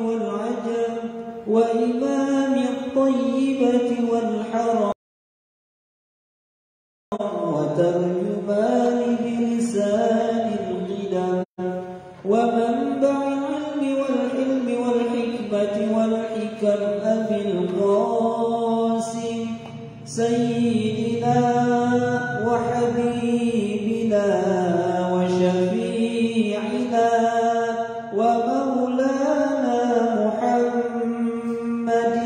والعجم وإمام الطيبة والحرم وترجمان بلسان القدم ومنبع العلم والحلم والحكمة والحكم أبي القاسم سيدنا وحبيبنا وشفيعنا ومولانا محمد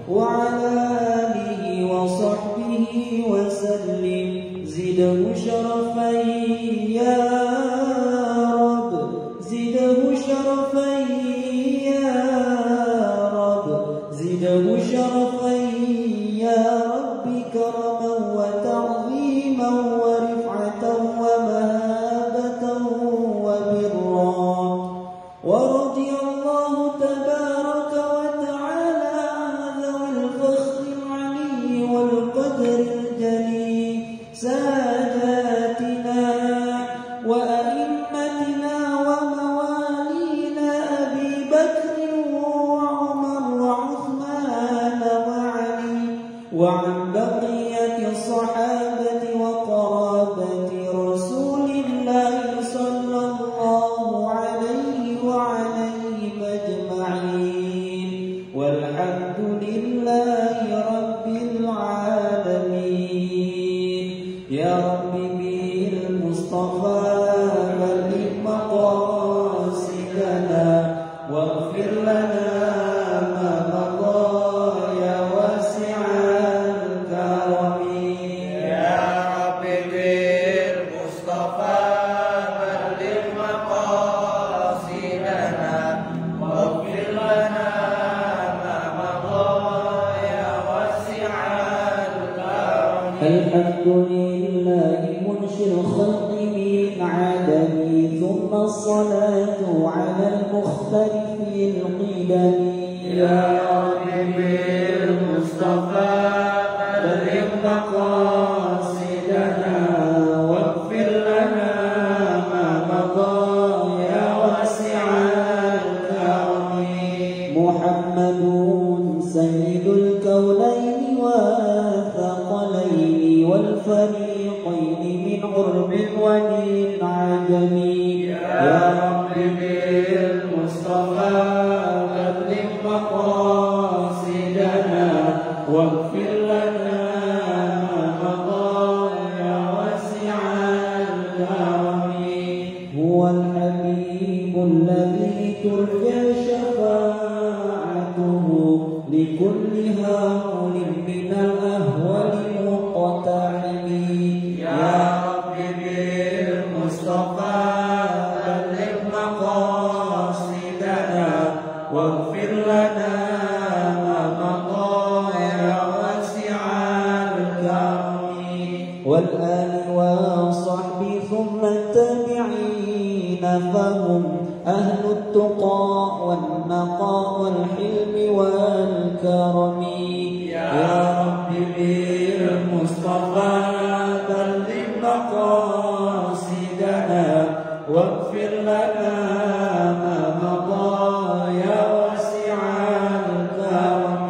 وعلى آله وصحبه وسلم زده شرفا يا رب زده شرفا يا رب زده شرفا يا رب كرما وتعظيما ورفعة ومهابة وبرا ورضي الله تبارك وتعالى عن ذوي الفخر العلي والقدر الجليل ساداتنا وأئمتنا وموالينا أبي بكر وعمر وعثمان وعلي وعن بقية الصحابة وقرابة رسول الله صلى الله عليه وعليهم أجمعين والحمد لله رب العالمين يا رب بالمصطفى بلغ مقاصدنا واغفر لنا ما مضى يا واسع الكرم يا رب بالمصطفى بلغ مقاصدنا واغفر لنا ما مضى يا واسع الكرم الحمد لله منشئ الخلق من عدم ثم الصلاة على المختلف القدم يا رب بالمصطفى بلغ مقاصدنا واغفر لنا ما مضى يا واسع الكرم محمد سيد الكونين والثقلين والفريقين من عرب ومن عجم يا رب بالمصطفى بلغ مقاصدنا واغفر لنا ما مضى يا واسع الكرم هو الحبيب الذي ترجى شفاعته لكل هول من الأهوال المقتحم يا رب بالمصطفى بلغ مقاصدنا واغفر لنا ما مضى يا واسع الكرم والآل والصحب ثم التابعين فهم أهل التقى والنقى والحلم والكرم يا رب بالمصطفى بلغ مقاصدنا واغفر لنا ما مضى يا واسع الكرم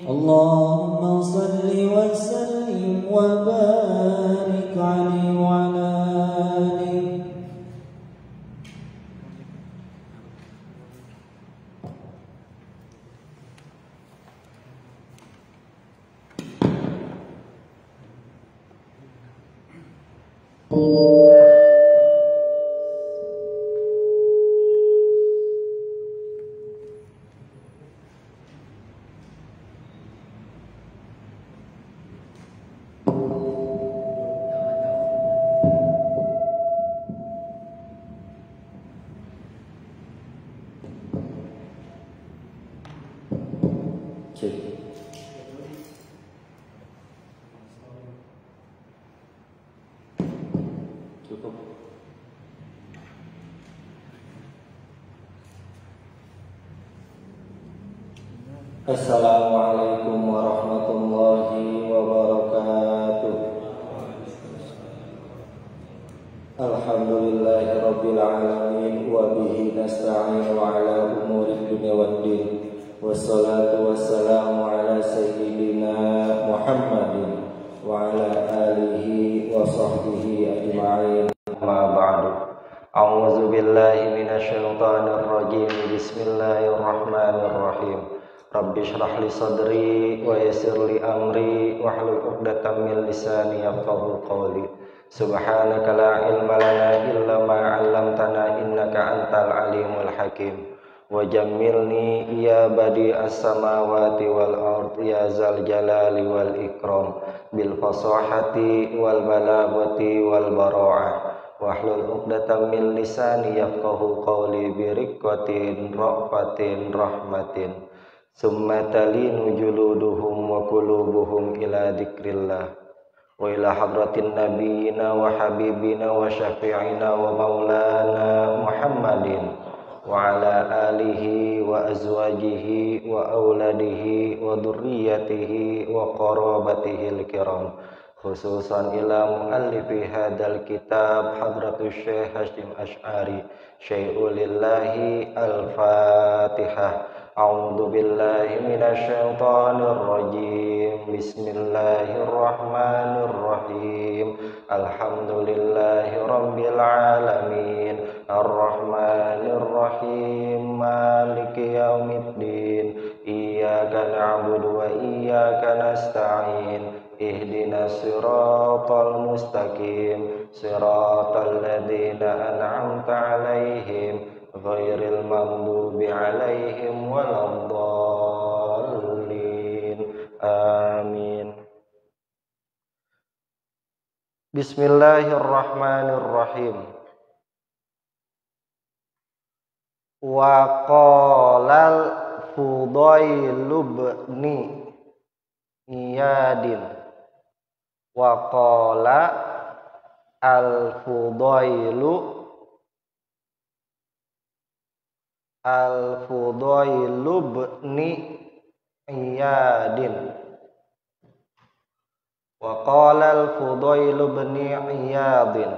اللهم صل وسلم وبارك عليه وعلى آله Cukup. Assalamualaikum warahmatullahi wabarakatuh. Alhamdulillahi rabbil alamin wa bihi nasta'inu ala umuri waddin. Wassalatu wassalamu ala sayyidina Muhammadin wa ala alihi wa sahbihi ajma'in. Amma ba'du. A'udzu billahi minasyaitonir rajim. Bismillahirrahmanirrahim. Rabbi shrah li sadri wa yassir li amri wahlul 'uqdatam min lisani yafqahu qawli. Subhanaka la ilma lana illa ma 'allamtana innaka antal alimul hakim. Wa jammilni ya badi as-samawati wal ardi ya zal jalali wal ikram bil fasahati wal balaghati wal bara'ah wahlul 'uqdatam min lisani yafqahu qawli bi riqqatin rafatin rahmatin summa talinu juluduhum wa qulubuhum ila dzikrillah wa ila hadratin nabiyina wa habibina wa syafi'ina wa maulana Muhammadin wa ala alihi wa azwajihi wa auladihi wa dhurriyyatihi wa qarabatihil kiram, khususan ila muallifi hadal kitab hadratus syekh Hasyim Asy'ari syai'ulillahi al-fatihah. A'udzu billahi minasyaitonir rajim. Bismillahirrahmanirrahim. Alhamdulillahi rabbil alamin. Arrahmanir rahim. Maliki yaumiddin. Iyyaka na'budu wa iyyaka nasta'in. Ihdinas siratal mustaqim. Siratal ladzina an'amta 'alaihim ghairil maghdubi 'alaihim waladdallin. Amin. Bismillahirrahmanirrahim. Wa qalal Fudailu ibn Iyadin. Wa qala al-Fudailu ibn Iyadin. Wa qala al-Fudailu ibn Iyadin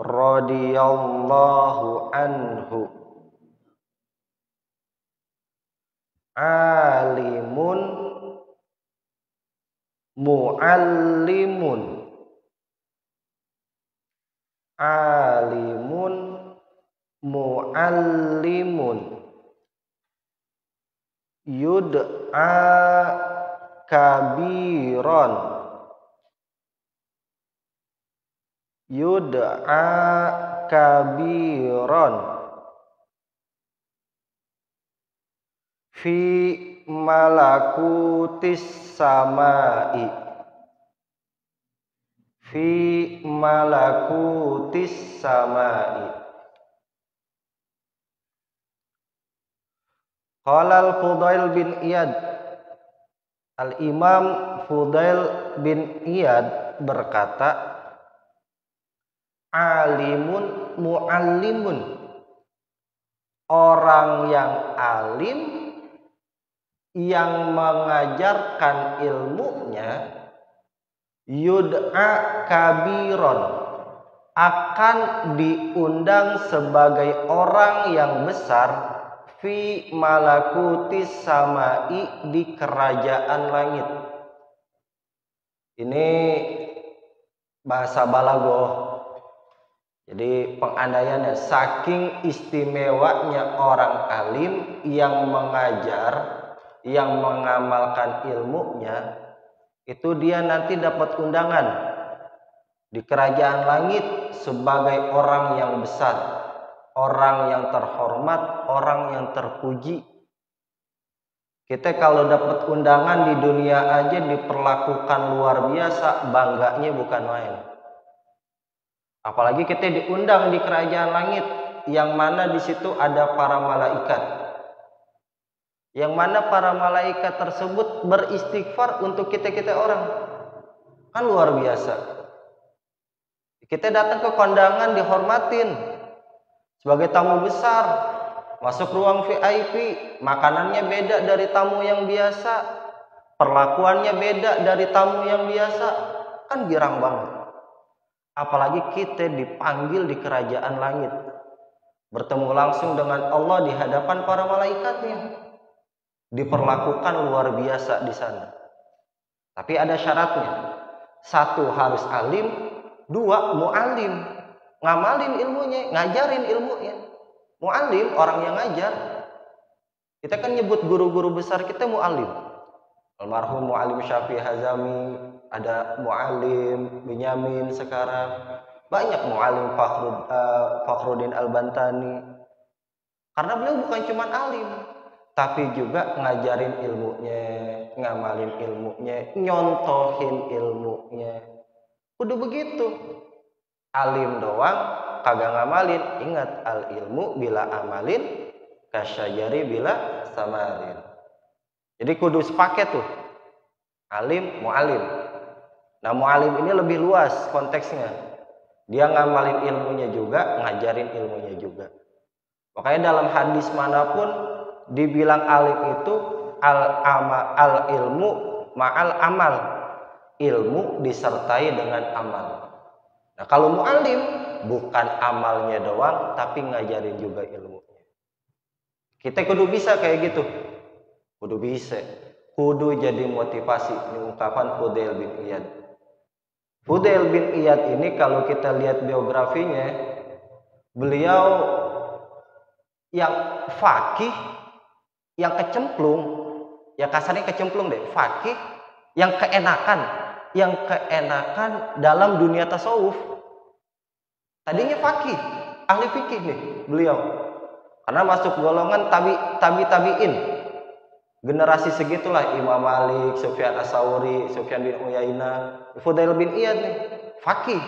radhiyallahu anhu, alimun muallimun, alimun muallimun, yud'a kabiron, yud'a kabiron, fi malakutis samai, fi malakutis samai. Qala al-Fudail bin Iyad, Al-Imam Fudail bin Iyad berkata, alimun muallimun, orang yang alim yang mengajarkan ilmunya, yud'a kabiron, akan diundang sebagai orang yang besar, fi malakutis samai, di kerajaan langit. Ini bahasa balaghah. Jadi pengandaiannya, saking istimewanya orang alim yang mengajar, yang mengamalkan ilmunya, itu dia nanti dapat undangan di kerajaan langit sebagai orang yang besar, orang yang terhormat, orang yang terpuji. Kita kalau dapat undangan di dunia aja diperlakukan luar biasa, bangganya bukan main. Apalagi kita diundang di kerajaan langit, yang mana di situ ada para malaikat, yang mana para malaikat tersebut beristighfar untuk kita orang. Kan luar biasa. Kita datang ke kondangan dihormatin sebagai tamu besar, masuk ruang VIP, makanannya beda dari tamu yang biasa, perlakuannya beda dari tamu yang biasa, kan girang banget. Apalagi kita dipanggil di kerajaan langit. bertemu langsung dengan Allah di hadapan para malaikatnya. Diperlakukan luar biasa di sana. Tapi ada syaratnya. 1 harus alim, 2 mu'alim, ngamalin ilmunya, ngajarin ilmunya. Mu'alim orang yang ngajar. Kita kan nyebut guru-guru besar kita mu'alim. Almarhum Mu'alim Syafi'i Hazami, ada Mu'alim Binyamin sekarang. Banyak Mu'alim Fakhruddin Al-Bantani. Karena beliau bukan cuma alim, tapi juga ngajarin ilmunya, ngamalin ilmunya, nyontohin ilmunya. Udah begitu. Alim doang kagak ngamalin. Ingat, al ilmu bila amalin kasyajari bila samarin. Jadi kudu sepaket tuh. Alim, mu'alim. Nah, mu'alim ini lebih luas konteksnya. Dia ngamalin ilmunya juga, ngajarin ilmunya juga. Makanya dalam hadis manapun dibilang alim itu al ilmu ma'al amal. Ilmu disertai dengan amal. Nah, kalau mu'alim bukan amalnya doang tapi ngajarin juga ilmunya. Kita kudu bisa kayak gitu. Kudu bisa. Kudu jadi motivasi. Ini ungkapan Fudail bin Iyad. Fudail bin Iyad ini kalau kita lihat biografinya, beliau yang fakih, yang kecemplung, ya kasarnya kecemplung deh, fakih, yang keenakan dalam dunia tasawuf. Tadinya fakih, ahli fikih nih beliau, karena masuk golongan tabi'in. Generasi segitulah Imam Malik, Sufyan Ats-Tsauri, Sufyan bin Uyainah, Fudail bin Iyad nih, fakih,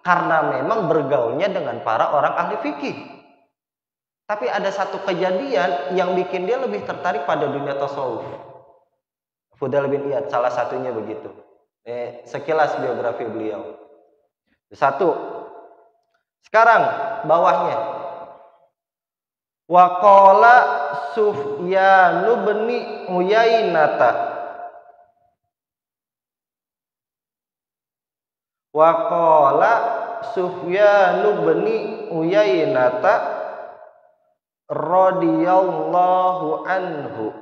karena memang bergaulnya dengan para orang ahli fikih. Tapi ada satu kejadian yang bikin dia lebih tertarik pada dunia tasawuf. Fudail bin Iyad salah satunya begitu. Sekilas biografi beliau. 1. Sekarang bawahnya. Wa qala Sufyan bin Uyainah. Wa qala Sufyan bin Uyainah radhiyallahu anhu.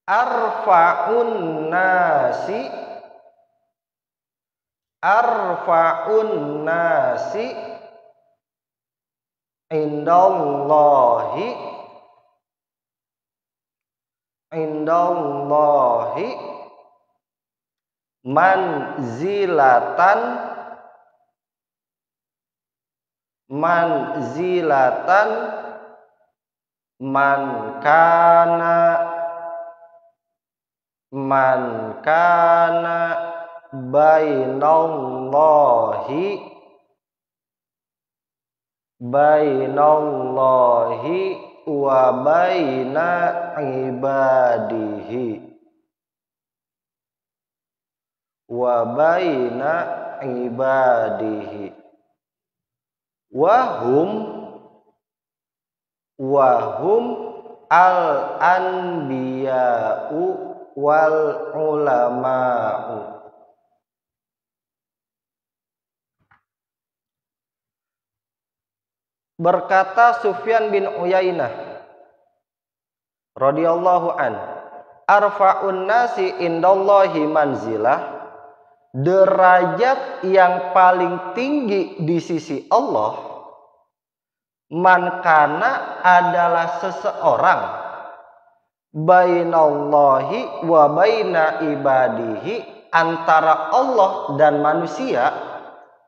Arfa'un nasi indallahi manzilatan man kana bainallahi wa baina ibadihi wahum al anbiya'u wal ulama'u. Berkata Sufyan bin Uyainah radhiyallahu an, arfa'un nasi indallahi manzilah, derajat yang paling tinggi di sisi Allah, man kana adalah seseorang, bainallahi wa baina ibadihi, antara Allah dan manusia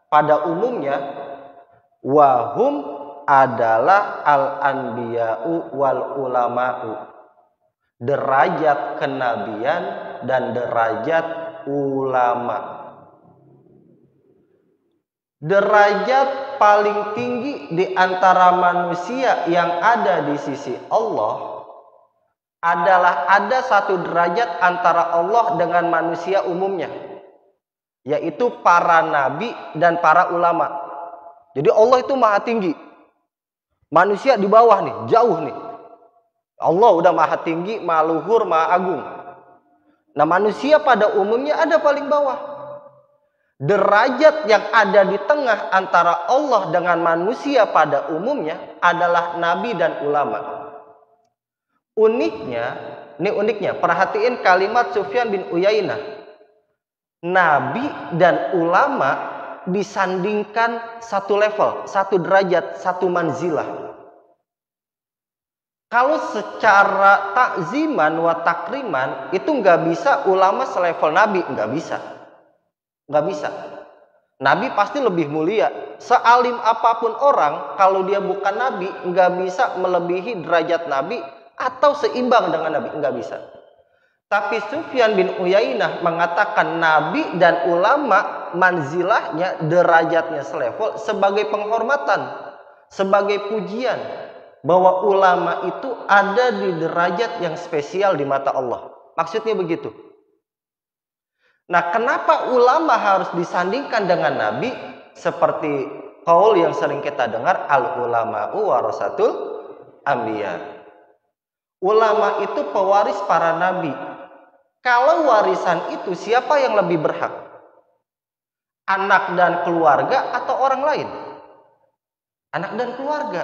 pada umumnya, wahum adalah al-anbiya'u wal ulama'u, derajat kenabian dan derajat ulama. Derajat paling tinggi di antara manusia yang ada di sisi Allah adalah ada satu derajat antara Allah dengan manusia umumnya, yaitu para nabi dan para ulama. Jadi Allah itu maha tinggi, manusia di bawah nih, jauh nih. Allah udah maha tinggi, maha luhur, maha agung. Nah, manusia pada umumnya ada paling bawah. Derajat yang ada di tengah antara Allah dengan manusia pada umumnya adalah nabi dan ulama. Uniknya, perhatiin kalimat Sufyan bin Uyainah. Nabi dan ulama disandingkan satu level, satu derajat, satu manzilah. Kalau secara takziman wa takriman itu nggak bisa ulama selevel nabi, nggak bisa. Nabi pasti lebih mulia. Sealim apapun orang, kalau dia bukan nabi, nggak bisa melebihi derajat nabi atau seimbang dengan nabi, nggak bisa. Tapi Sufyan bin Uyainah mengatakan nabi dan ulama manzilahnya, derajatnya selevel sebagai penghormatan, sebagai pujian, bahwa ulama itu ada di derajat yang spesial di mata Allah. Maksudnya begitu. Nah, kenapa ulama harus disandingkan dengan nabi? Seperti qaul yang sering kita dengar, al ulama'u warasatul anbiya. Ulama itu pewaris para nabi. Kalau warisan itu siapa yang lebih berhak? Anak dan keluarga atau orang lain? Anak dan keluarga.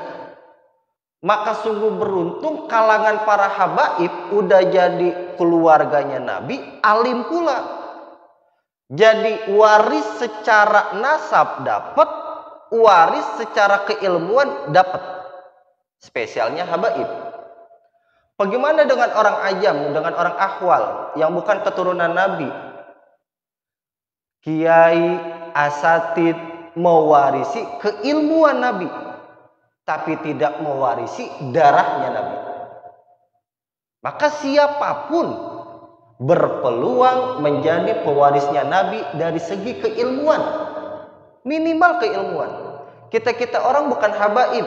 Maka sungguh beruntung kalangan para habaib udah jadi keluarganya nabi, alim pula. Jadi waris secara nasab dapat, waris secara keilmuan dapat. Spesialnya habaib. Bagaimana dengan orang ajam, dengan orang akhwal yang bukan keturunan nabi? Kiai, asatid mewarisi keilmuan nabi, tapi tidak mewarisi darahnya nabi. Maka siapapun berpeluang menjadi pewarisnya nabi dari segi keilmuan, minimal keilmuan. Kita orang bukan habaib,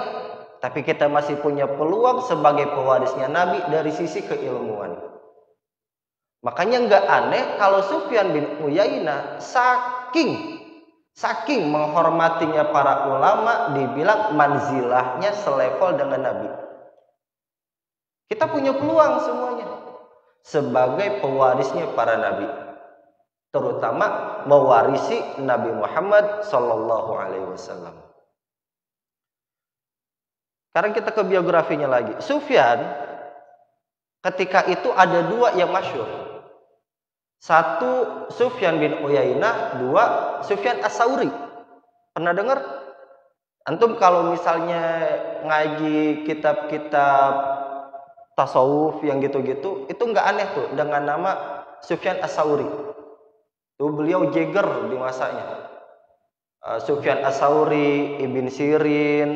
tapi kita masih punya peluang sebagai pewarisnya nabi dari sisi keilmuan. Makanya nggak aneh kalau Sufyan bin Uyainah saking menghormatinya para ulama dibilang manzilahnya selevel dengan nabi. Kita punya peluang semuanya sebagai pewarisnya para nabi, terutama mewarisi Nabi Muhammad Sallallahu Alaihi Wasallam. Sekarang kita ke biografinya lagi. Sufyan ketika itu ada dua yang masyhur. Satu Sufyan bin Uyainah, dua Sufyan As-Sauri. Pernah dengar? Antum kalau misalnya ngaji kitab-kitab tasawuf yang gitu-gitu, itu nggak aneh tuh dengan nama Sufyan As-Sauri. Tuh beliau jeger di masanya. Sufyan As-Sauri, Ibn Sirin,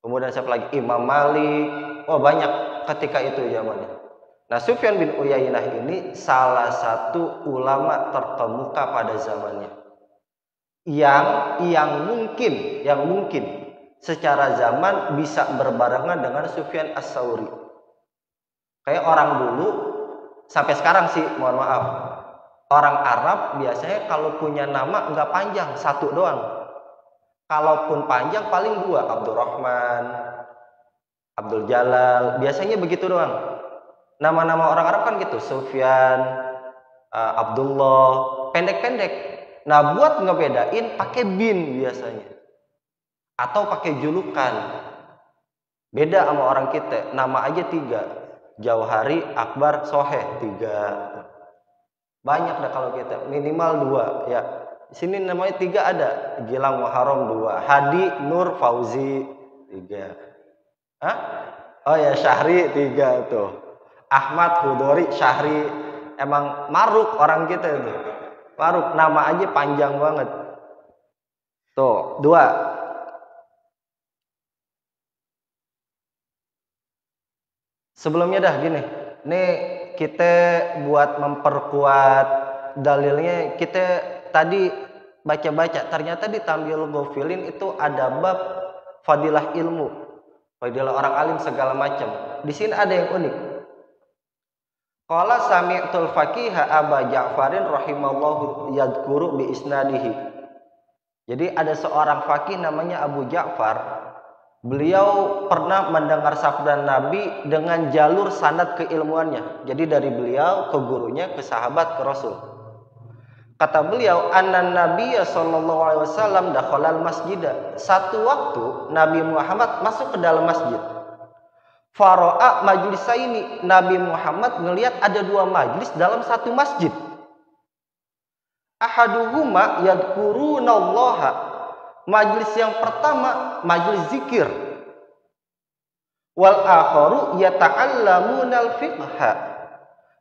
kemudian siapa lagi? Imam Malik. Oh banyak ketika itu zamannya. Nah, Sufyan bin Uyainah ini salah satu ulama terkemuka pada zamannya. Yang mungkin secara zaman bisa berbarengan dengan Sufyan As-Sauri. Kayak orang dulu, sampai sekarang sih, mohon maaf. Orang Arab biasanya kalau punya nama nggak panjang, satu doang. Kalaupun panjang paling dua, Abdurrahman, Abdul Jalal, biasanya begitu doang. Nama-nama orang Arab kan gitu, Sufyan, Abdullah, pendek-pendek. Nah, buat ngebedain pakai bin biasanya. Atau pakai julukan. Beda sama orang kita, nama aja 3. Jauhari, Akbar, Soheh 3. Banyak dah kalau kita, minimal 2 ya. Di sini namanya 3 ada. Gilang Muharram 2, Hadi, Nur, Fauzi 3. Hah? Oh ya, Syahri 3 tuh. Ahmad, Hudori, Syahri. Emang maruk orang kita itu. Maruk, nama aja panjang banget. Tuh, 2. Sebelumnya dah gini, nih kita buat memperkuat dalilnya, kita tadi baca-baca, ternyata di Tamyil Ghafilin itu ada bab fadilah ilmu, fadilah orang alim segala macam. Di sini ada yang unik. Qala sami'tul faqiha Aba Ja'farin rahimallahu yadhkuru bi isnadihi. Jadi ada seorang faqih namanya Abu Ja'far. Beliau pernah mendengar sabda Nabi dengan jalur sanad keilmuannya. Jadi dari beliau ke gurunya, ke sahabat, ke Rasul. Kata beliau, anna Nabiyya sallallahu alaihi wasallam dakhalal masjida. Satu waktu Nabi Muhammad masuk ke dalam masjid. Fara'a majlisaini. Nabi Muhammad ngelihat ada dua majlis dalam satu masjid. Ahaduhuma yadhkurunallaha. Majlis yang pertama majlis zikir. Wal akharu yata'allamunal fiqha.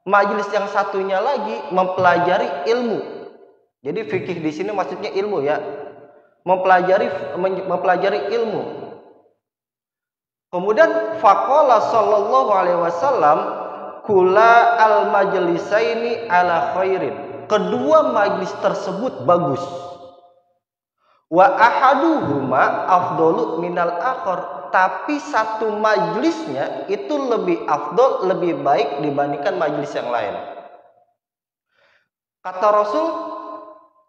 Majlis yang satunya lagi mempelajari ilmu. Jadi fikih di sini maksudnya ilmu ya. Mempelajari ilmu. Kemudian faqala sallallahu alaihi wasallam kula al majlisaini ala khairin. Kedua majlis tersebut bagus. Wa ahaduhuma afdalu minal akhar. Tapi satu majlisnya itu lebih afdol, lebih baik dibandingkan majlis yang lain. Kata Rasul,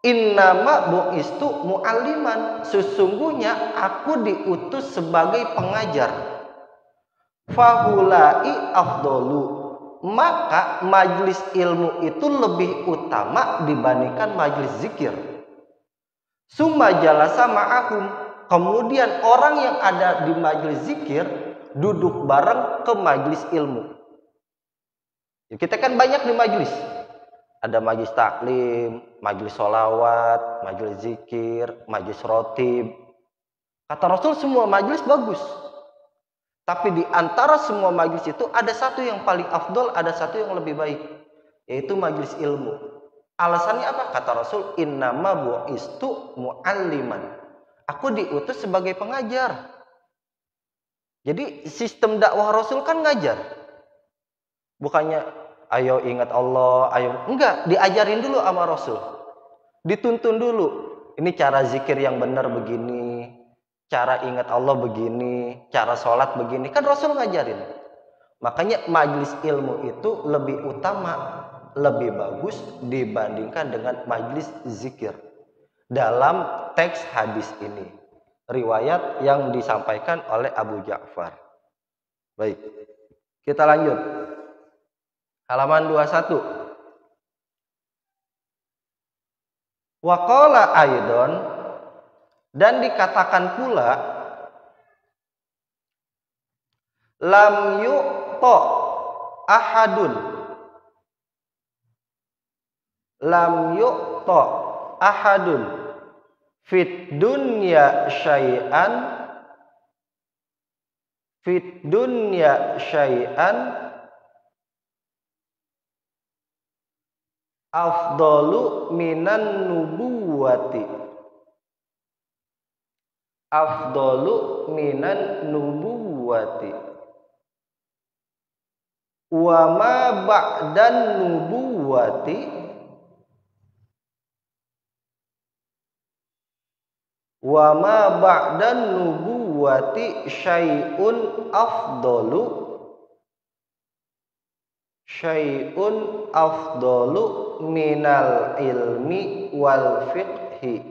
innama bu'istu mu'alliman. Sesungguhnya aku diutus sebagai pengajar. Fahulai afdolu. Maka majlis ilmu itu lebih utama dibandingkan majlis zikir. Summa jalasa ma'ahum. Kemudian orang yang ada di majlis zikir duduk bareng ke majlis ilmu. Kita kan banyak di majlis. Ada majlis taklim, majlis sholawat, majlis zikir, majlis rotib. Kata Rasul semua majlis bagus. Tapi di antara semua majlis itu ada satu yang paling afdol, ada satu yang lebih baik. Yaitu majlis ilmu. Alasannya apa? Kata Rasul, innama bu'istu mu'alliman. Aku diutus sebagai pengajar. Jadi sistem dakwah Rasul kan ngajar. Bukannya ayo ingat Allah, ayo. Enggak, diajarin dulu sama Rasul. Dituntun dulu. Ini cara zikir yang benar begini. Cara ingat Allah begini. Cara sholat begini. Kan Rasul ngajarin. Makanya majlis ilmu itu lebih utama, lebih bagus dibandingkan dengan majlis zikir. Dalam teks hadis ini. Riwayat yang disampaikan oleh Abu Ja'far. Baik. Kita lanjut. Halaman 21. Wa qala aidon, dan dikatakan pula lam yu'ta ahadun. Lam yu'ta ahadun fit dunya syai'an afdalu minan nubuwati. Afdalu minan nubuwati. Wa ma ba'dan nubuwati wa ma ba'dan nubuwati syai'un afdalu minal ilmi wal fiqhi.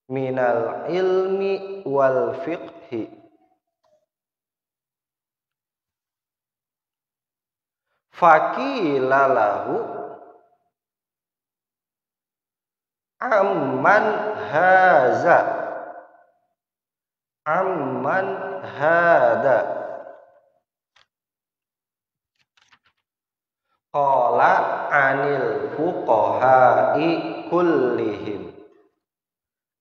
Minal ilmi wal fiqhi. Faqila lahu amman haza. Amman hada. Qala anil fuqaha'i kullihim.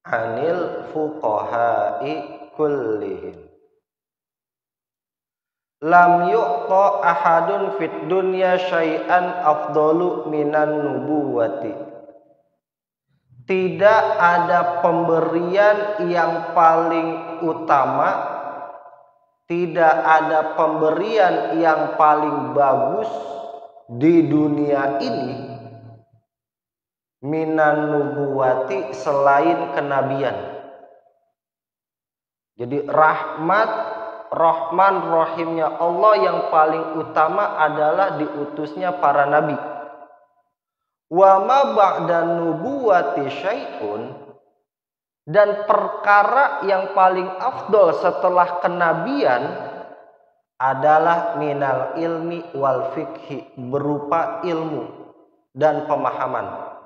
Anil fuqaha'i kullihim. Lam yu'ta ahadun fit dunya syai'an afdalu minan nubuwati. Tidak ada pemberian yang paling utama, tidak ada pemberian yang paling bagus di dunia ini minan nubuwati selain kenabian. Jadi Rahman Rahimnya Allah yang paling utama adalah diutusnya para nabi. Wa ma ba'dan nubuwati syai'un, dan perkara yang paling afdol setelah kenabian adalah minal ilmi wal fikhi, berupa ilmu dan pemahaman.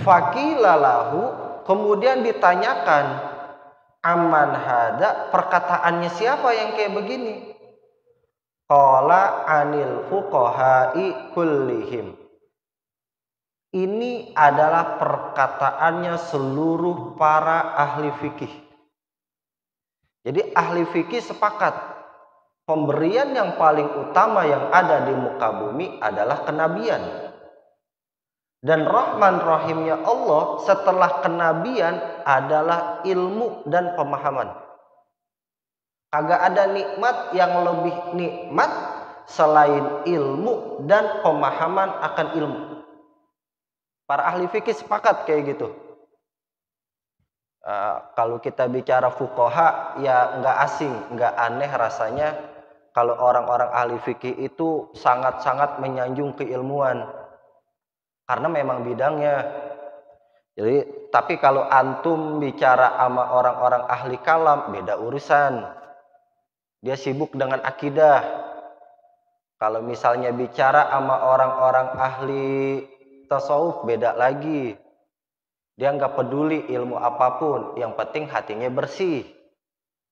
Faqilalahu, kemudian ditanyakan, aman hada, perkataannya siapa yang kayak begini? Qala anil fuqaha'i kullihim. Ini adalah perkataannya seluruh para ahli fikih. Jadi ahli fikih sepakat, pemberian yang paling utama yang ada di muka bumi adalah kenabian. Dan Rahman Rahimnya Allah setelah kenabian adalah ilmu dan pemahaman. Kagak ada nikmat yang lebih nikmat selain ilmu dan pemahaman akan ilmu. Para ahli fikih sepakat kayak gitu. Kalau kita bicara fuqaha ya nggak asing, nggak aneh rasanya kalau orang-orang ahli fikih itu sangat-sangat menyanjung keilmuan. Karena memang bidangnya. Jadi, tapi kalau antum bicara sama orang-orang ahli kalam, beda urusan. Dia sibuk dengan akidah. Kalau misalnya bicara sama orang-orang ahli tasawuf, beda lagi. Dia nggak peduli ilmu apapun, yang penting hatinya bersih.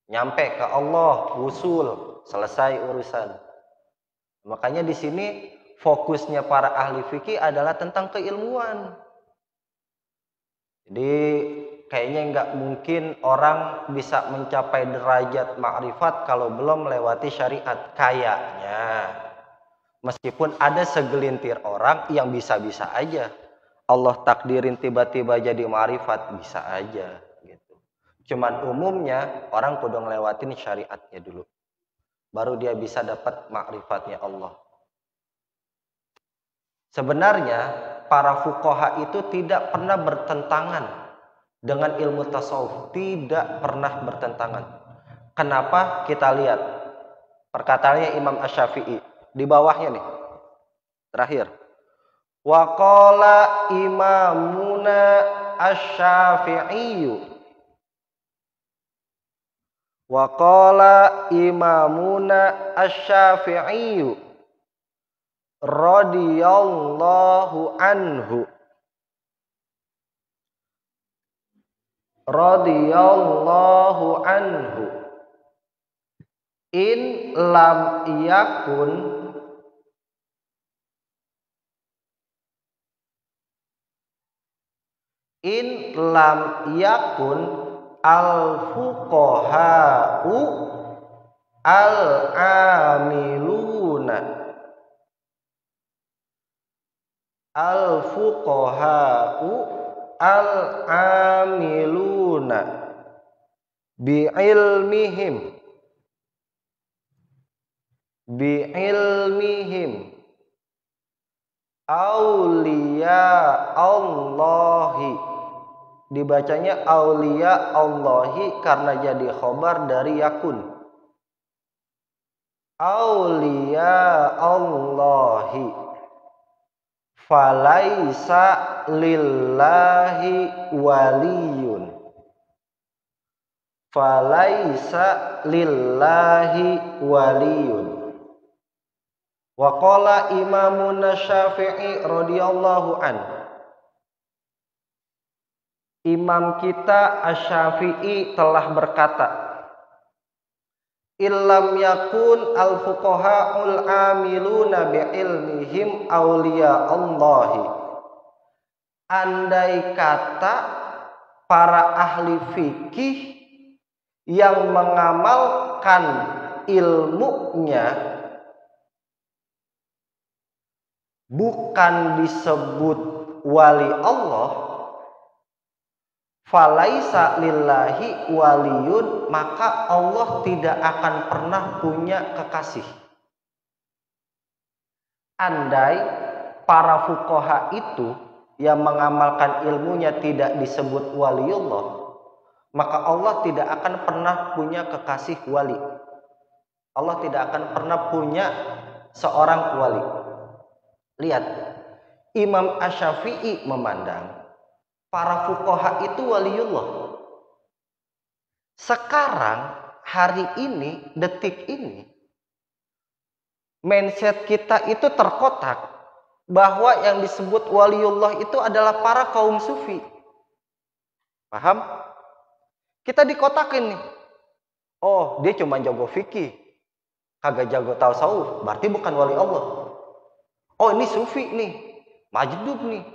Nyampe ke Allah, wusul, selesai urusan. Makanya di sini fokusnya para ahli fikih adalah tentang keilmuan. Jadi kayaknya nggak mungkin orang bisa mencapai derajat ma'rifat kalau belum melewati syariat. Kayaknya. Meskipun ada segelintir orang yang bisa-bisa aja. Allah takdirin tiba-tiba jadi ma'rifat, bisa aja. Gitu. Cuman umumnya orang kudu ngelewatin syariatnya dulu. Baru dia bisa dapat ma'rifatnya Allah. Sebenarnya para fuqaha itu tidak pernah bertentangan dengan ilmu tasawuf, tidak pernah bertentangan. Kenapa? Kita lihat perkataannya Imam Asy-Syafi'i di bawahnya nih. Terakhir. Wa qala imamuna Asy-Syafi'i. Wa qala imamuna Asy-Syafi'i radhiyallahu anhu in lam yakun al fuqaha'u al amiluna al-fuqaha'u al-amiluna bi'ilmihim auliya Allahi. Dibacanya auliya Allahi karena jadi khobar dari yakun. Auliya Allahi falaisa lillahi waliyun. Falaisa lillahi waliyun. Wa qala imamun Syafi'i radhiyallahu an. Imam kita Asy-Syafi'i telah berkata, illam yakun al-fuqaha'ul amiluna bi'ilmihim awliya Allahi. Andai kata para ahli fikih yang mengamalkan ilmunya bukan disebut wali Allah, falaisa lillahi waliyun, maka Allah tidak akan pernah punya kekasih. Andai para fuqaha itu yang mengamalkan ilmunya tidak disebut waliullah, maka Allah tidak akan pernah punya kekasih wali. Allah tidak akan pernah punya seorang wali. Lihat, Imam Asy-Syafi'i memandang para fuqaha itu waliullah. Sekarang, hari ini, detik ini, mindset kita itu terkotak. bahwa yang disebut waliullah itu adalah para kaum sufi. Paham? Kita dikotakin nih. Oh, dia cuma jago fikih, kagak jago tasawuf, berarti bukan wali Allah. Oh, ini sufi nih, majdub nih,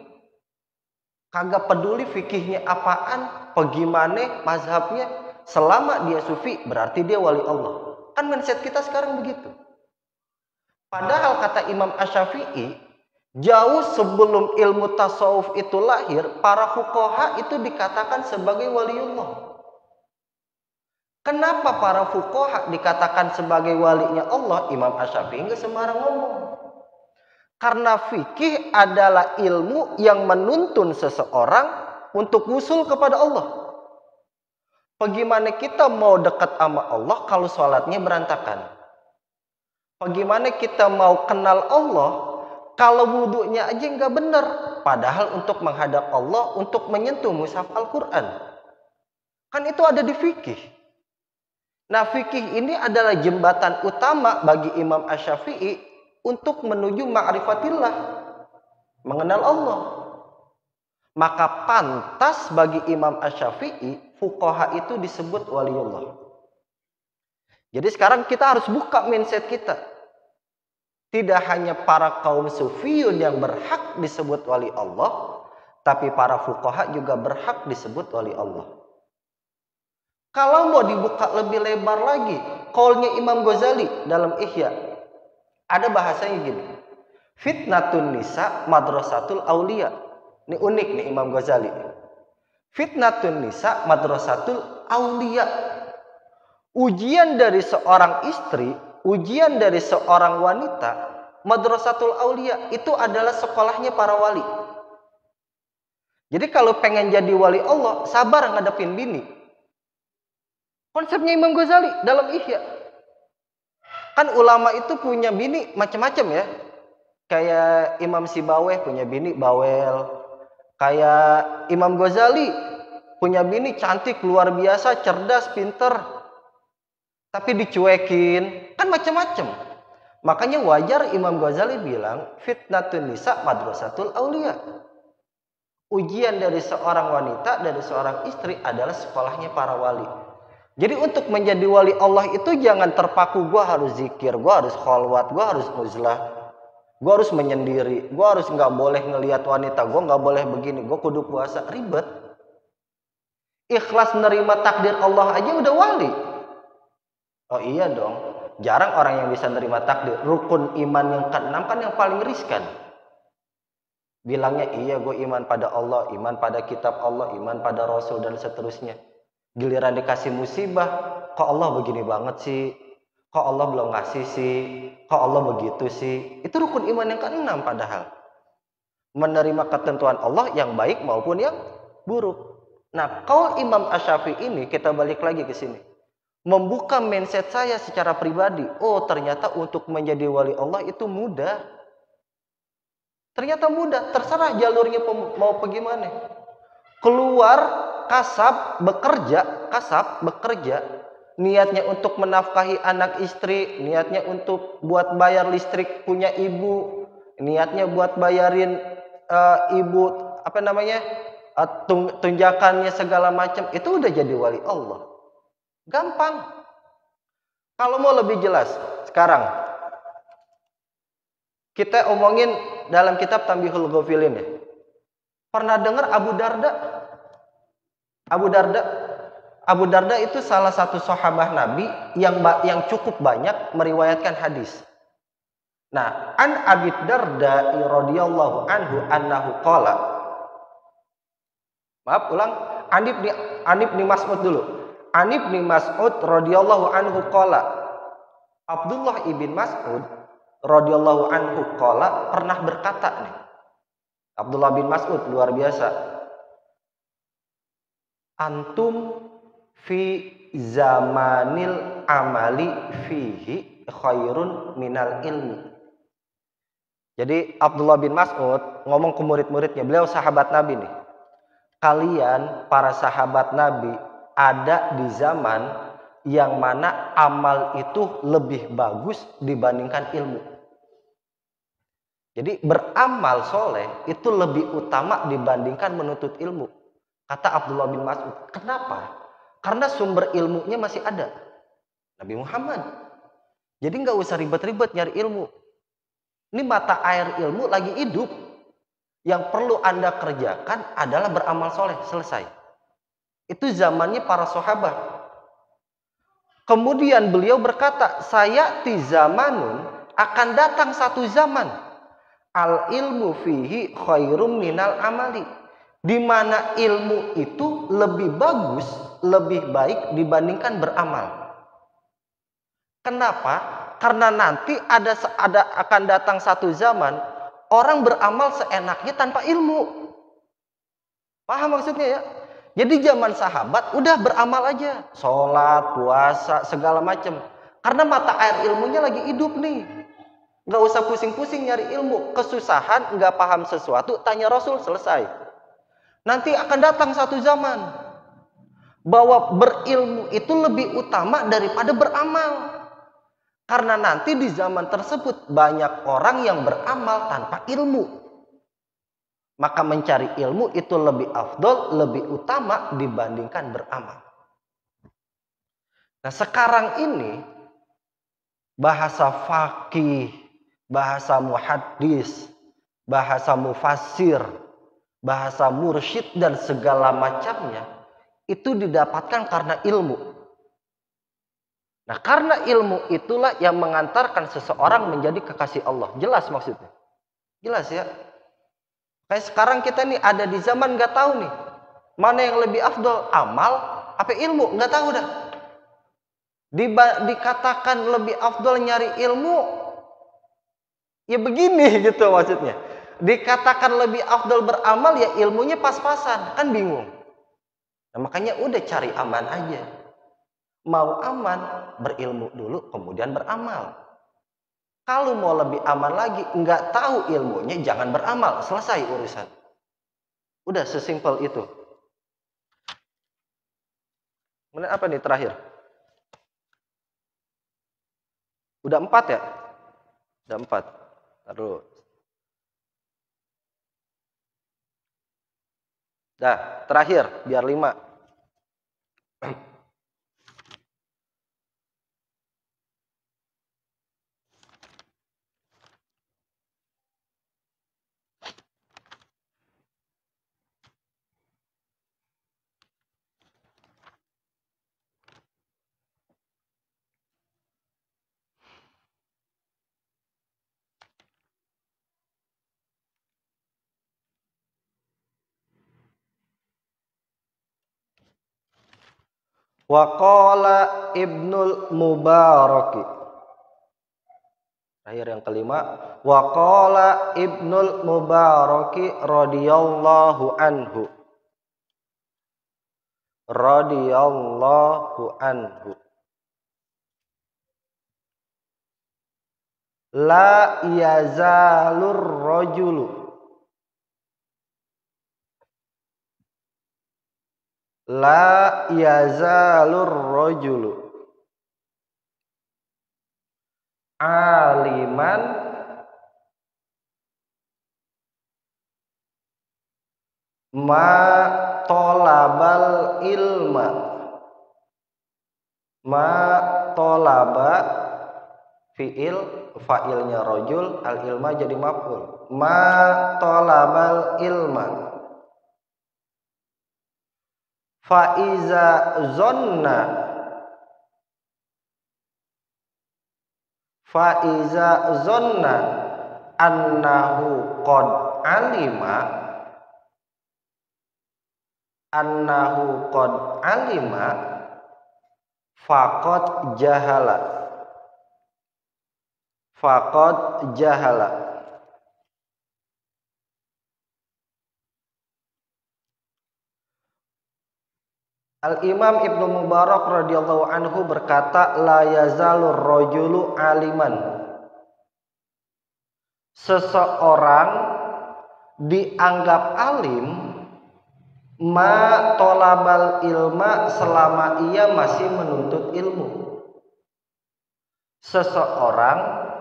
kagak peduli fikihnya apaan, bagaimana mazhabnya, selama dia sufi berarti dia wali Allah. Kan mindset kita sekarang begitu. Padahal kata Imam Asy-Syafi'i, jauh sebelum ilmu tasawuf itu lahir, para fuqaha itu dikatakan sebagai waliullah. Kenapa para fuqaha dikatakan sebagai walinya Allah? Imam Asy-Syafi'i nggak sembarang ngomong. Karena fikih adalah ilmu yang menuntun seseorang untuk wusul kepada Allah. Bagaimana kita mau dekat sama Allah kalau sholatnya berantakan? Bagaimana kita mau kenal Allah kalau wudhunya aja nggak benar? Padahal untuk menghadap Allah, untuk menyentuh mushaf Al-Quran. Kan itu ada di fikih. Nah, fikih ini adalah jembatan utama bagi Imam Asy-Syafi'i untuk menuju ma'rifatillah, mengenal Allah. Maka pantas bagi Imam Asy-Syafi'i, fuqaha itu disebut waliullah. Jadi sekarang kita harus buka mindset kita. Tidak hanya para kaum sufiyun yang berhak disebut wali Allah, tapi para fuqaha juga berhak disebut wali Allah. Kalau mau dibuka lebih lebar lagi, qaulnya Imam Ghazali dalam Ihya, ada bahasanya gini, fitnatun nisa madrasatul aulia. Ini unik nih Imam Ghazali. Fitnatun nisa madrasatul aulia. Ujian dari seorang istri, ujian dari seorang wanita, madrasatul aulia, itu adalah sekolahnya para wali. Jadi kalau pengen jadi wali Allah, sabar ngadepin bini. Konsepnya Imam Ghazali dalam Ihya. Kan ulama itu punya bini macam-macam ya. Kayak Imam Sibaweh punya bini bawel. Kayak Imam Ghazali punya bini cantik, luar biasa, cerdas, pinter. Tapi dicuekin. Kan macam-macam. Makanya wajar Imam Ghazali bilang, fitnatun nisa madrasatul aulia. Ujian dari seorang wanita, dari seorang istri adalah sekolahnya para wali. Jadi untuk menjadi wali Allah itu jangan terpaku, gue harus zikir, gue harus kholwat, gue harus uzlah, gue harus menyendiri, gue harus nggak boleh ngelihat wanita, gue nggak boleh begini, gue kudu puasa, ribet. Ikhlas menerima takdir Allah aja udah wali. Oh iya dong, jarang orang yang bisa menerima takdir. Rukun iman yang ke-6 kan yang paling riskan. Bilangnya iya gue iman pada Allah, iman pada kitab Allah, iman pada Rasul dan seterusnya. Giliran dikasih musibah, kok Allah begini banget sih? Kok Allah belum ngasih sih? Kok Allah begitu sih? Itu rukun iman yang ke-6 padahal. Menerima ketentuan Allah yang baik maupun yang buruk. Nah, qaul Imam Asy-Syafi'i ini kita balik lagi ke sini. Membuka mindset saya secara pribadi. Oh, ternyata untuk menjadi wali Allah itu mudah. Ternyata mudah, terserah jalurnya mau bagaimana. Keluar kasab bekerja, niatnya untuk menafkahi anak istri, niatnya untuk buat bayar listrik punya ibu, niatnya buat bayarin ibu tunjakannya segala macam, itu udah jadi wali Allah. Gampang. Kalau mau lebih jelas, sekarang kita omongin dalam kitab Tanbihul Ghafilin ya. Pernah dengar Abu Darda? Abu Darda itu salah satu sahabat Nabi yang cukup banyak meriwayatkan hadis. Nah, an Abi Darda radhiyallahu anhu annahu qala. Maaf, ulang. An Ibnu Mas'ud dulu. An Ibnu Mas'ud radhiyallahu anhu qala. Abdullah ibn Mas'ud radhiyallahu anhu qala pernah berkata nih. Abdullah bin Mas'ud luar biasa. Antum fi zamanil amali fihi khairun minal ilmi. Jadi Abdullah bin Mas'ud ngomong ke murid-muridnya, beliau sahabat Nabi nih. Kalian para sahabat Nabi ada di zaman yang mana amal itu lebih bagus dibandingkan ilmu. Jadi beramal soleh itu lebih utama dibandingkan menuntut ilmu. Kata Abdullah bin Mas'ud. Kenapa? Karena sumber ilmunya masih ada. Nabi Muhammad. Jadi nggak usah ribet-ribet nyari ilmu. Ini mata air ilmu lagi hidup. Yang perlu Anda kerjakan adalah beramal soleh. Selesai. Itu zamannya para sahabat. Kemudian beliau berkata, sayati zamanun, akan datang satu zaman. Al ilmu fihi khairum minal amali. Di mana ilmu itu lebih bagus, lebih baik dibandingkan beramal. Kenapa? Karena nanti akan datang satu zaman orang beramal seenaknya tanpa ilmu. Paham maksudnya ya? Jadi zaman sahabat udah beramal aja, sholat, puasa, segala macam. Karena mata air ilmunya lagi hidup nih. Nggak usah pusing-pusing nyari ilmu. Kesusahan, nggak paham sesuatu, tanya Rasul, selesai. Nanti akan datang satu zaman bahwa berilmu itu lebih utama daripada beramal. Karena nanti di zaman tersebut banyak orang yang beramal tanpa ilmu. Maka mencari ilmu itu lebih afdol, lebih utama dibandingkan beramal. Nah sekarang ini bahasa faqih, bahasa muhaddis, bahasa mufassir, bahasa mursyid dan segala macamnya itu didapatkan karena ilmu. Nah karena ilmu itulah yang mengantarkan seseorang menjadi kekasih Allah. Jelas maksudnya? Jelas ya? Kayak sekarang kita nih ada di zaman nggak tahu nih mana yang lebih afdol, amal apa ilmu, nggak tahu dah. Dikatakan lebih afdol nyari ilmu, ya begini gitu maksudnya. Dikatakan lebih afdol beramal, ya ilmunya pas-pasan, kan bingung. Nah makanya udah cari aman aja. Mau aman, berilmu dulu, kemudian beramal. Kalau mau lebih aman lagi, nggak tahu ilmunya, jangan beramal. Selesai urusan. Udah sesimpel itu. Kemudian apa nih terakhir? Udah 4 ya? Udah 4. Terus. Dah, terakhir, biar 5. Wa qala Ibnul Mubaraki. Terakhir yang kelima, wa qala Ibnul Mubaraki radhiyallahu anhu. Radhiyallahu anhu. La yazalur rajulu La yazalur rajulu aliman ma tolabal ilma ma tolaba fi'il fa'ilnya rajul, al ilma jadi maf'ul. Ma tolabal ilma Faiza zonna annahu qad alima faqad jahala. Al-Imam Ibnu Mubarak radhiyallahu anhu berkata, la yazalur rajulu aliman. Seseorang dianggap alim ma tolabal ilma selama ia masih menuntut ilmu. seseorang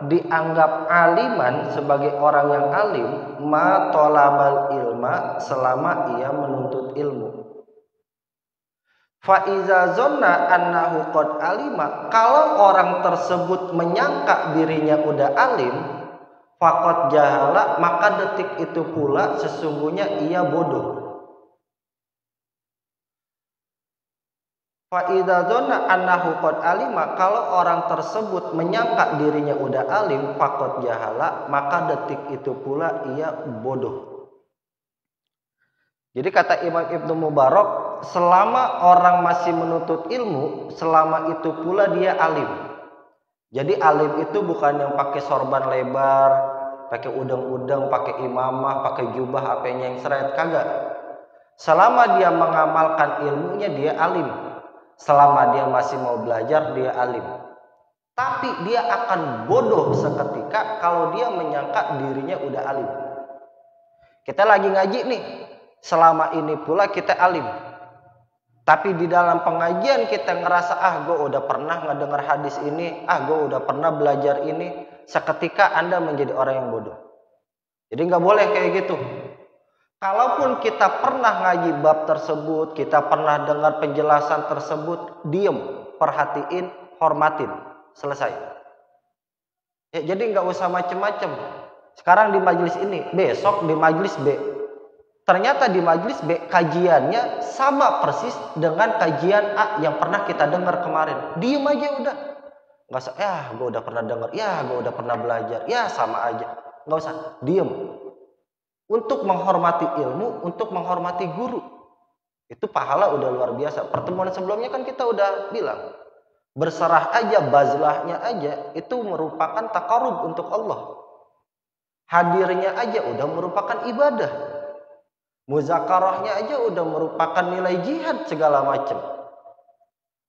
dianggap aliman sebagai orang yang alim ma tolabal ilma selama ia menuntut ilmu. Fa iza zonna annahu qad alima, kalau orang tersebut menyangka dirinya udah alim, faqad jahala, maka detik itu pula sesungguhnya ia bodoh. Fa iza zonna annahu qad alima, kalau orang tersebut menyangka dirinya udah alim, faqad jahala, maka detik itu pula ia bodoh. Jadi kata Imam Ibnu Mubarak, selama orang masih menuntut ilmu, selama itu pula dia alim. Jadi alim itu bukan yang pakai sorban lebar, pakai udeng-udeng, pakai imamah, pakai jubah, apa yang seret, kagak. Selama dia mengamalkan ilmunya, dia alim. Selama dia masih mau belajar, dia alim. Tapi dia akan bodoh seketika kalau dia menyangka dirinya udah alim. Kita lagi ngaji nih, selama ini pula kita alim. Tapi di dalam pengajian kita ngerasa, gue udah pernah ngedengar hadis ini, gue udah pernah belajar ini. Seketika Anda menjadi orang yang bodoh. Jadi nggak boleh kayak gitu. Kalaupun kita pernah ngaji bab tersebut, kita pernah dengar penjelasan tersebut, diem, perhatiin, hormatin, selesai. Ya, jadi nggak usah macem-macem. Sekarang di majelis ini, besok di majelis B. Ternyata di majelis B kajiannya sama persis dengan kajian A yang pernah kita dengar kemarin. Diem aja udah. Nggak usah, gue udah pernah dengar, gue udah pernah belajar, sama aja. Nggak usah, diem. Untuk menghormati ilmu, untuk menghormati guru. Itu pahala udah luar biasa. Pertemuan sebelumnya kan kita udah bilang, berserah aja, bazlahnya aja, itu merupakan taqarrub untuk Allah. Hadirnya aja udah merupakan ibadah. Muzakarahnya aja udah merupakan nilai jihad segala macam.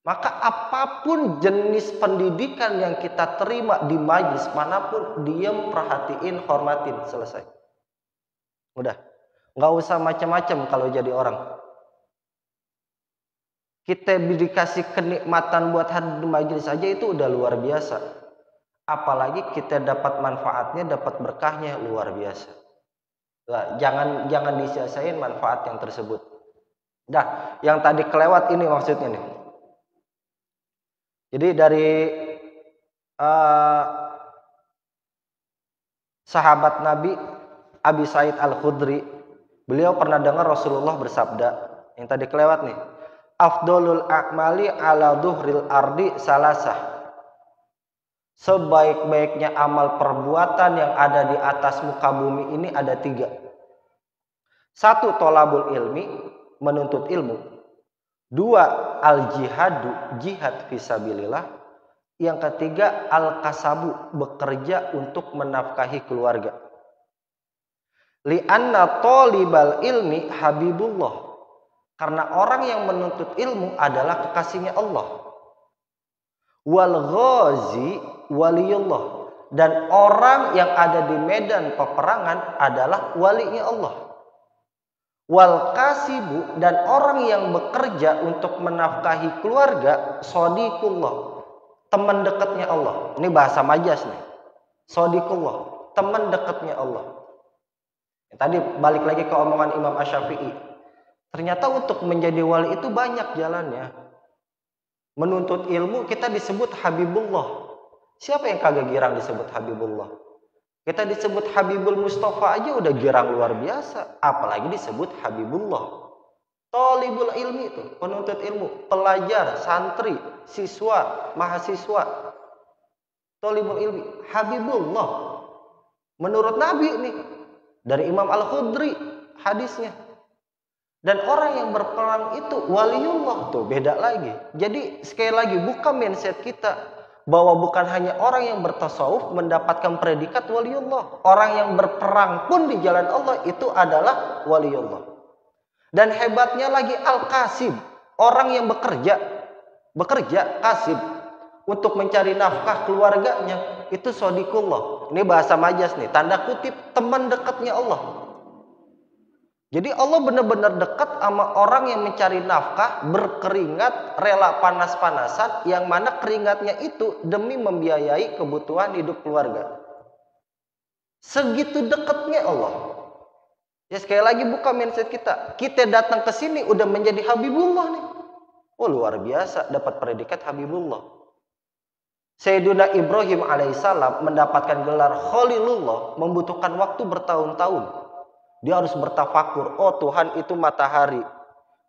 Maka apapun jenis pendidikan yang kita terima di majelis manapun, diam, perhatiin, hormatin, selesai. Udah, nggak usah macam-macam kalau jadi orang. Kita dikasih kenikmatan buat hadir di majelis aja itu udah luar biasa. Apalagi kita dapat manfaatnya, dapat berkahnya, luar biasa. Jangan disia-siain manfaat yang tersebut. Nah, yang tadi kelewat ini maksudnya nih. Jadi dari sahabat Nabi Abi Sa'id Al-Khudri, beliau pernah dengar Rasulullah bersabda, yang tadi kelewat nih, afdolul a'mali ala dhuhril ardi salasah. Sebaik-baiknya amal perbuatan yang ada di atas muka bumi ini ada 3. 1, tolabul ilmi, menuntut ilmu. 2, al-jihadu, jihad fisabilillah. Yang ketiga, al-kasabu, bekerja untuk menafkahi keluarga. Li'anna tolibal ilmi habibullah. Karena orang yang menuntut ilmu adalah kekasihnya Allah. Wal ghazi waliyullah, dan orang yang ada di medan peperangan adalah walinya Allah. Wal kasibu, dan orang yang bekerja untuk menafkahi keluarga, sadiqullah, teman dekatnya Allah. Ini bahasa majas nih. Sadiqullah, teman dekatnya Allah. Tadi balik lagi ke omongan Imam Asy-Syafi'i. Ternyata untuk menjadi wali itu banyak jalannya. Menuntut ilmu kita disebut Habibullah. Siapa yang kagak girang disebut Habibullah? Kita disebut Habibul Mustafa aja udah girang luar biasa. Apalagi disebut Habibullah. Thalibul ilmi itu, penuntut ilmu, pelajar, santri, siswa, mahasiswa. Thalibul ilmi, Habibullah. Menurut Nabi nih, dari Imam Al-Khudri hadisnya. Dan orang yang berperang itu waliullah, tuh beda lagi. Jadi sekali lagi bukan mindset kita bahwa bukan hanya orang yang bertasawuf mendapatkan predikat waliullah. Orang yang berperang pun di jalan Allah itu adalah waliullah. Dan hebatnya lagi al-kasib, orang yang bekerja kasib untuk mencari nafkah keluarganya, itu sadiqullah. Ini bahasa majas nih, tanda kutip teman dekatnya Allah. Jadi Allah benar-benar dekat sama orang yang mencari nafkah, berkeringat, rela panas-panasan, yang mana keringatnya itu demi membiayai kebutuhan hidup keluarga. Segitu dekatnya Allah. Ya sekali lagi buka mindset kita. Kita datang ke sini udah menjadi Habibullah nih. Oh luar biasa, dapat predikat Habibullah. Sayyidina Ibrahim alaihissalam mendapatkan gelar Khalilullah membutuhkan waktu bertahun-tahun. Dia harus bertafakur. Oh Tuhan itu matahari.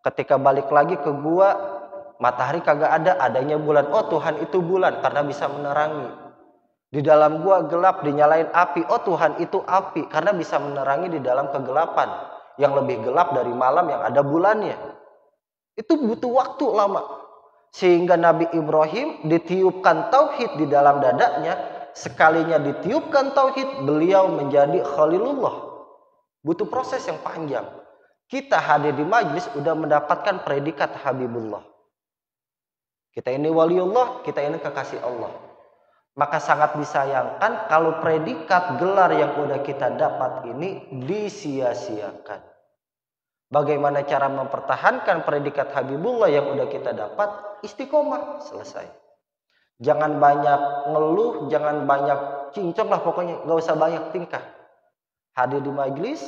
Ketika balik lagi ke gua, matahari kagak ada, adanya bulan. Oh Tuhan itu bulan karena bisa menerangi. Di dalam gua gelap, dinyalain api. Oh Tuhan itu api karena bisa menerangi di dalam kegelapan. Yang lebih gelap dari malam yang ada bulannya. Itu butuh waktu lama. Sehingga Nabi Ibrahim ditiupkan tauhid di dalam dadanya. Sekalinya ditiupkan tauhid, beliau menjadi Khalilullah. Butuh proses yang panjang. Kita hadir di majlis udah mendapatkan predikat Habibullah. Kita ini waliullah, kita ini kekasih Allah. Maka sangat disayangkan kalau predikat gelar yang udah kita dapat ini disia-siakan. Bagaimana cara mempertahankan predikat Habibullah yang udah kita dapat? Istiqomah, selesai. Jangan banyak ngeluh, jangan banyak cincong lah pokoknya, gak usah banyak tingkah. Hadir di majlis,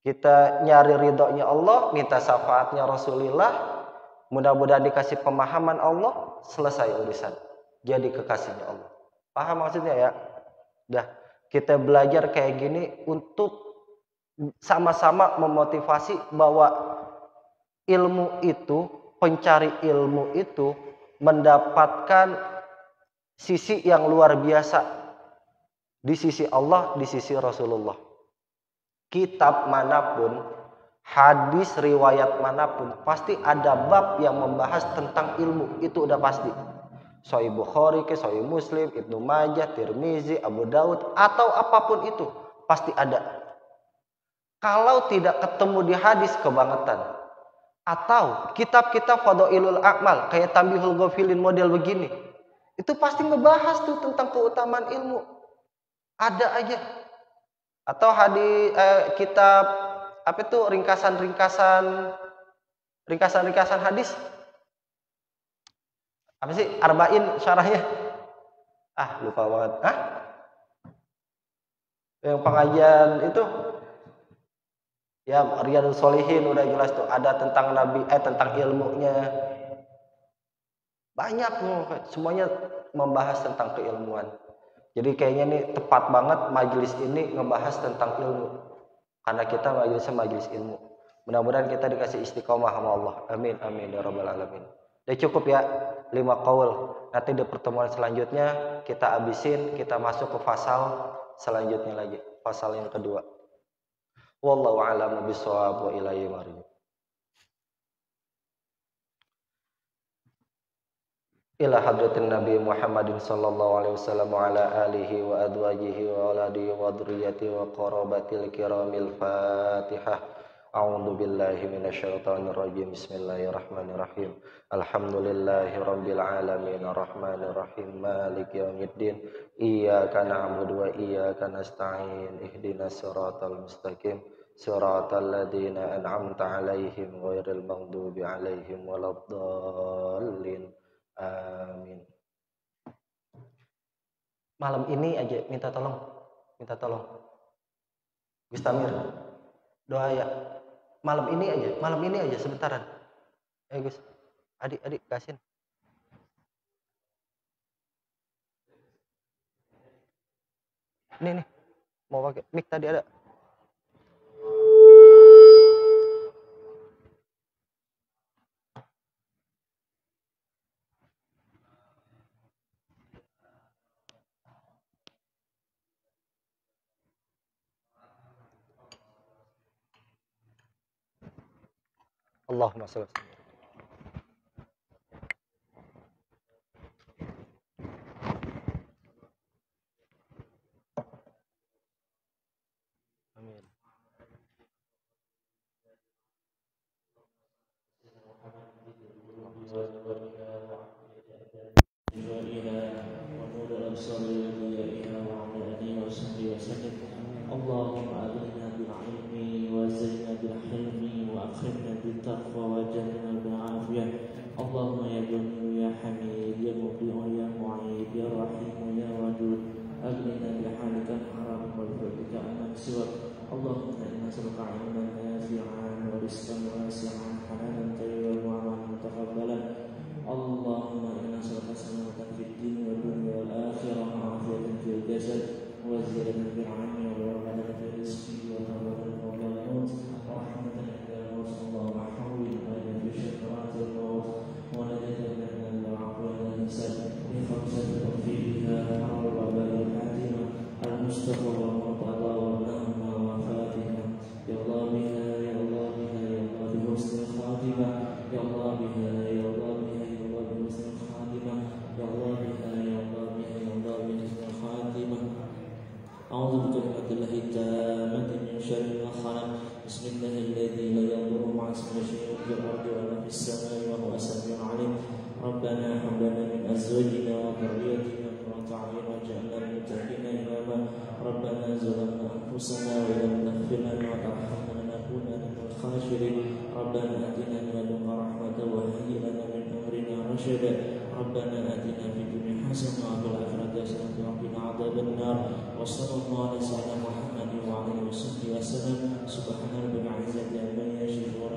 kita nyari ridhonya Allah, minta syafaatnya Rasulullah, mudah-mudahan dikasih pemahaman Allah, selesai urusan. Jadi kekasihnya Allah. Paham maksudnya ya? Dah, kita belajar kayak gini untuk sama-sama memotivasi bahwa ilmu itu, pencari ilmu itu mendapatkan sisi yang luar biasa. Di sisi Allah, di sisi Rasulullah. Kitab manapun, hadis riwayat manapun, pasti ada bab yang membahas tentang ilmu. Itu udah pasti. Sahih Bukhari, Sahih Muslim, Ibnu Majah, Tirmizi, Abu Daud, atau apapun itu, pasti ada. Kalau tidak ketemu di hadis, kebangetan. Atau kitab-kitab Fadailul A'mal, kayak Tambihul Ghafilin model begini. Itu pasti ngebahas tuh tentang keutamaan ilmu. Ada aja. Atau kitab apa itu ringkasan hadis. Apa sih? Arba'in syarahnya. Lupa banget. Yang pengajian itu ya Riyadhus Shalihin udah jelas tuh, ada tentang tentang ilmunya. Banyak semuanya membahas tentang keilmuan. Jadi kayaknya nih tepat banget majelis ini ngebahas tentang ilmu. Karena kita majelis ilmu. Mudah-mudahan kita dikasih istiqomah sama Allah. Amin, amin, ya rabbal alamin. Udah cukup ya, 5 qaul. Nanti di pertemuan selanjutnya kita habisin, kita masuk ke fasal selanjutnya lagi. Fasal yang kedua. Wallahu a'lam bishawab wa ilaihi marji'. Ila hadratin Nabi Muhammadin sallallahu alaihi wasallam wa ala alihi wa adwajihi wa aladihi wa dhurriyyati wa qarabatil kiramil Fatihah. A'udzu billahi minasyaitonir rajim. Bismillahirrahmanirrahim. Alhamdulillahi rabbil alamin arrahmanir rahim maliki yaumiddin. Iyyaka na'budu wa iyyaka nasta'in. Ihdinas siratal mustaqim. Siratal ladzina an'amta 'alaihim ghairil maghdubi 'alaihim waladdallin. Amin. Malam ini aja minta tolong. Gus Tamir, doa ya. Malam ini aja sebentaran. Gus, adik kasihin. Nih, mau pakai mic tadi ada. Allahumma shalli. Amin. Allahumma aghna bil ilmi wa zayyina bil ya Ghani ya Hamid ya Muqi' ya Mu'id ya Rahim ya Wadud ablina bihalika haram wal fadlika anak siwak Allahumma inna nas'aluka 'ilman nafi'an wa rizqan wasi'an halalan tayyiban wa 'amalan mutaqabbalan Allahumma inna nas'aluka salamatan fid din wad dunya wal akhirah wa 'afiyatan fil jasad wa ziyadatan fil 'ilmi wa barakatan fil rizqi wa tawbatan qabla al-maut wa rahmatan inda al-maut sallallahu alaihi wa sallam fi syakaratil maut wa najatan min al-'afwi wal hisab bi khamsati tawfiqha wa barakatuh al-mustafa wa murtada wa nahma wa fatima ya Allah biha ya Allah biha ya Allah bi husnil khatimah ya Allah biha ya Allah biha ya Allah bi husnil khatimah ya Allah biha ya Allah biha ya Allah bi husnil khatimah a'udzu bikalimatillahi tammati min syarri ma khalaq bismillahilladzi la yadurru ma'a ismihi syai'un fil ardi wa la fis samai wa huwa as-sami'ul 'alim rabbana hab lana min azwajina wa dhurriyyatina qurrata a'yun waj'alna lil muttaqina imama rabbana zalamna anfusana wa lam taghfir lana wa tarhamna lanakunanna minal khasirin rabbana atina min ladunka rahmatan wa hayyi lana min amrina rashada rabbana atina fid dunya hasanah wa fil akhirati hasanah wa qina adzaban nar wa sallallahu alaihi wa sallam Muhammadin wa alihi wasallam subhana rabbika 'izzati amma yasifun